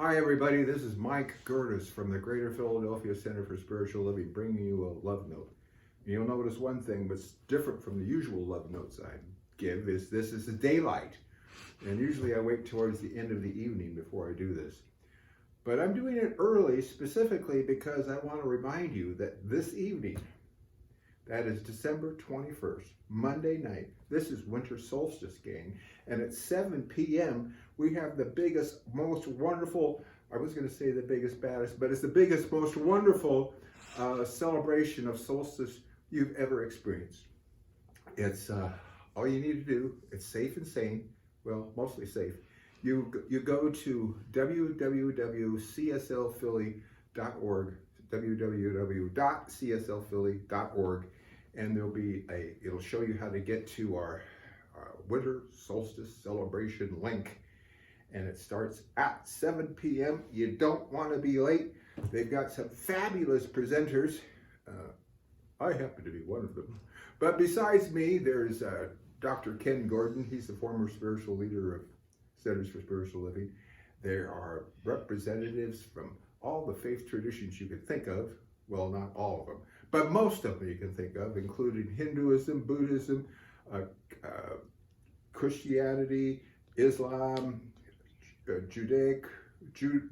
Hi, everybody. This is Mike Gertis from the Greater Philadelphia Center for Spiritual Living, bringing you a love note. You'll notice one thing that's different from the usual love notes I give is this is the daylight. And usually I wait towards the end of the evening before I do this. But I'm doing it early specifically because I want to remind you that this evening, that is December 21st, Monday night. This is winter solstice, gang. And at 7 p.m., we have the biggest, most wonderful, I was going to say the biggest, baddest, but it's the biggest, most wonderful celebration of solstice you've ever experienced. It's all you need to do. It's safe and sane. Well, mostly safe. You go to www.cslphilly.org, www.cslphilly.org, and it'll show you how to get to our winter solstice celebration link. And it starts at 7 p.m. You don't want to be late. They've got some fabulous presenters. I happen to be one of them. But besides me, there's Dr. Ken Gordon. He's the former spiritual leader of Centers for Spiritual Living. There are representatives from all the faith traditions you could think of. Well, not all of them, but most of them you can think of, including Hinduism, Buddhism, Christianity, Islam,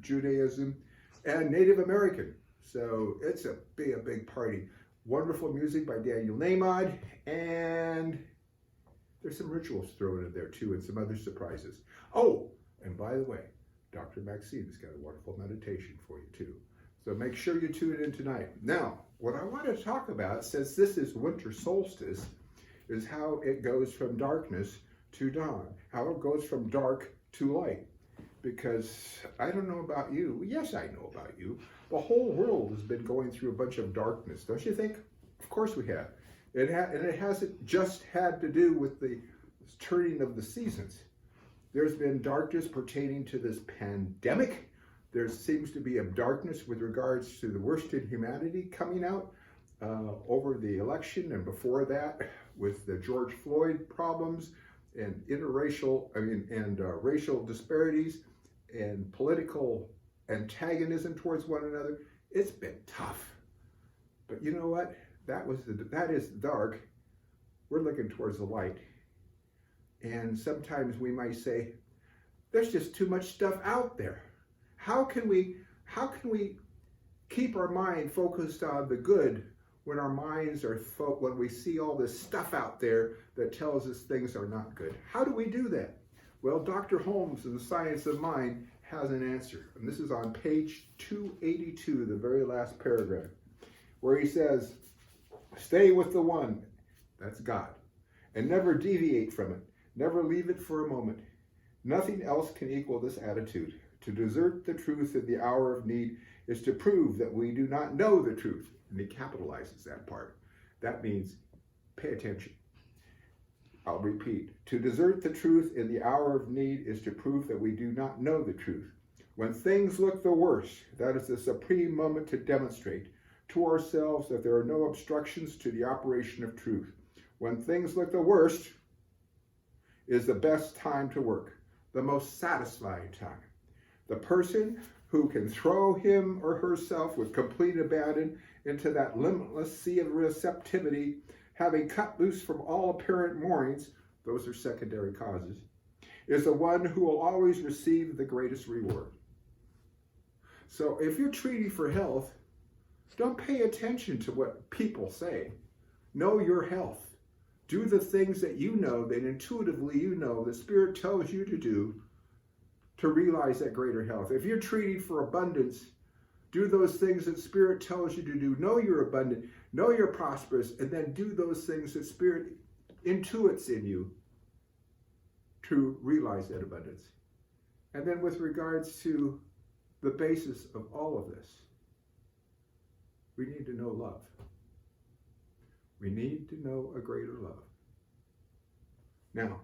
Judaism, and Native American. So it's be a big party. Wonderful music by Daniel Nahmod, and there's some rituals thrown in there too, and some other surprises. Oh, and by the way, Dr. Maxine's got a wonderful meditation for you too. So make sure you tune in tonight. Now, what I want to talk about, since this is winter solstice, is how it goes from darkness to dawn, how it goes from dark to light. Because I don't know about you. Yes, I know about you. The whole world has been going through a bunch of darkness, don't you think? Of course we have. And it hasn't just had to do with the turning of the seasons. There's been darkness pertaining to this pandemic. There seems to be a darkness with regards to the worst in humanity coming out over the election, and before that with the George Floyd problems and racial disparities and political antagonism towards one another. It's been tough. But you know what? That is dark. We're looking towards the light. And sometimes we might say, there's just too much stuff out there. How can we keep our mind focused on the good when our minds are when we see all this stuff out there that tells us things are not good? How do we do that? Well, Dr. Holmes in The Science of Mind has an answer. And this is on page 282, the very last paragraph, where he says, stay with the one, that's God, and never deviate from it. Never leave it for a moment. Nothing else can equal this attitude. To desert the truth in the hour of need is to prove that we do not know the truth. And he capitalizes that part. That means pay attention. I'll repeat. To desert the truth in the hour of need is to prove that we do not know the truth. When things look the worst, that is the supreme moment to demonstrate to ourselves that there are no obstructions to the operation of truth. When things look the worst is the best time to work, the most satisfying time. The person who can throw him or herself with complete abandon into that limitless sea of receptivity, having cut loose from all apparent moorings, those are secondary causes, is the one who will always receive the greatest reward. So if you're treating for health, don't pay attention to what people say. Know your health. Do the things that you know, that intuitively you know, the Spirit tells you to do to realize that greater health. If you're treating for abundance, do those things that Spirit tells you to do. Know you're abundant, know you're prosperous, and then do those things that Spirit intuits in you to realize that abundance. And then with regards to the basis of all of this, we need to know love. We need to know a greater love. Now,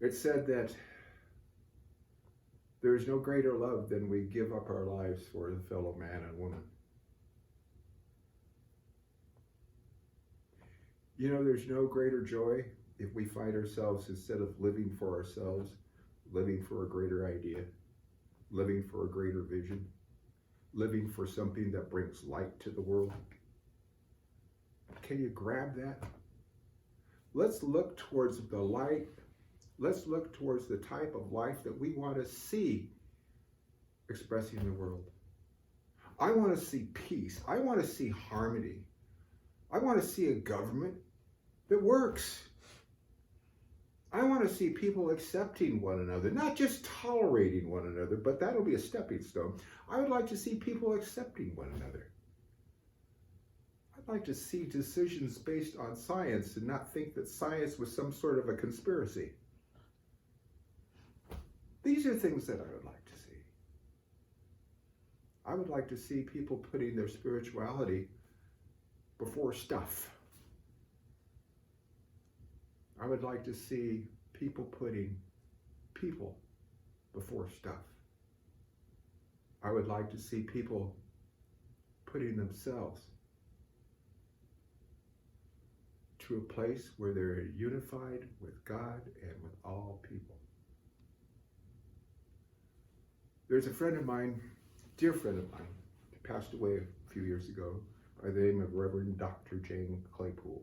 it's said that there is no greater love than we give up our lives for the fellow man and woman. You know, there's no greater joy if we find ourselves, instead of living for ourselves, living for a greater idea, living for a greater vision, living for something that brings light to the world. Can you grab that? Let's look towards the light. Let's look towards the type of life that we want to see expressing the world. I want to see peace. I want to see harmony. I want to see a government that works. I want to see people accepting one another, not just tolerating one another, but that'll be a stepping stone. I would like to see people accepting one another. I'd like to see decisions based on science and not think that science was some sort of a conspiracy. These are things that I would like to see. I would like to see people putting their spirituality before stuff. I would like to see people putting people before stuff. I would like to see people putting themselves to a place where they're unified with God and with all people. There's a friend of mine, dear friend of mine, who passed away a few years ago by the name of Reverend Dr. Jane Claypool.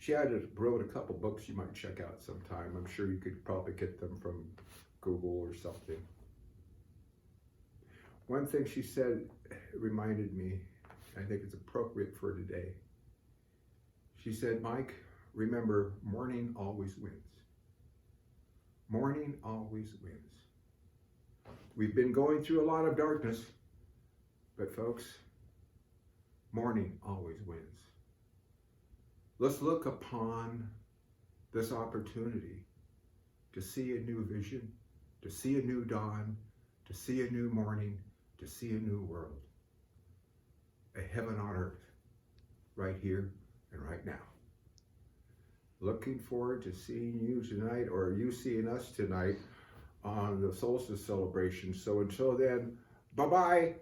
She wrote a couple books you might check out sometime. I'm sure you could probably get them from Google or something. One thing she said reminded me, I think it's appropriate for today. She said, Mike, remember, morning always wins. Morning always wins. We've been going through a lot of darkness, but folks, morning always wins. Let's look upon this opportunity to see a new vision, to see a new dawn, to see a new morning, to see a new world. A heaven on earth, right here and right now. Looking forward to seeing you tonight, or you seeing us tonight on the solstice celebration. So until then, bye-bye.